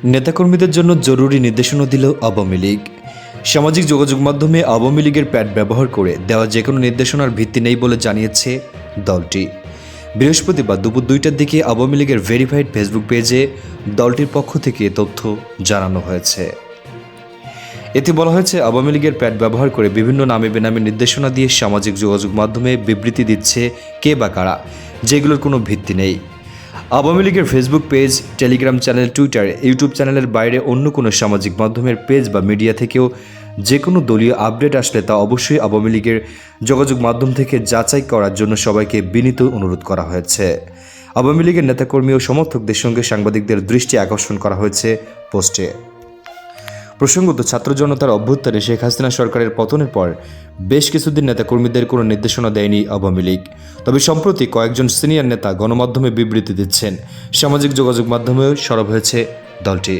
নেতাকর্মীদের জন্য জরুরি নির্দেশনা দিল আওয়ামী লীগ। সামাজিক যোগাযোগ মাধ্যমে আওয়ামী লীগের প্যাড ব্যবহার করে দেওয়া যে কোনো নির্দেশনার ভিত্তি নেই বলে জানিয়েছে দলটি। বৃহস্পতিবার দুপুর 2টার দিকে আওয়ামী লীগের ভেরিফাইড ফেসবুক পেজে দলটির পক্ষ থেকে তথ্য জানানো হয়েছে। এতে বলা হয়েছে, আওয়ামী লীগের প্যাড ব্যবহার করে বিভিন্ন নামে বেনামে নির্দেশনা দিয়ে সামাজিক যোগাযোগ মাধ্যমে বিবৃতি দিচ্ছে কে বা কারা, যেগুলোর কোনো ভিত্তি নেই। আওয়ামী লীগের Facebook page, Telegram channel, Twitter, YouTube চ্যানেলের বাইরে অন্য কোনো সামাজিক মাধ্যমের পেজ বা মিডিয়া থেকেও যে কোনো দলীয় আপডেট আসলে তা অবশ্যই আওয়ামী লীগের যোগাযোগ মাধ্যম থেকে যাচাই করার জন্য সবাইকে বিনীত অনুরোধ করা হয়েছে। আওয়ামী লীগের নেতাকর্মী ও সমর্থকদের সঙ্গে সাংবাদিকদের দৃষ্টি আকর্ষণ করা হয়েছে পোস্টে। প্রসঙ্গত, ছাত্র জনতার অভ্যুত্থানে শেখ হাসিনা সরকারের পতনের পর বেশ কিছুদিন নেতাকর্মীদের কোনো নির্দেশনা দেয়নি আওয়ামী লীগ। তবে সম্প্রতি কয়েকজন সিনিয়র নেতা গণমাধ্যমে বিবৃতি দিচ্ছেন। সামাজিক যোগাযোগ মাধ্যমেও সরব হয়েছে দলটি।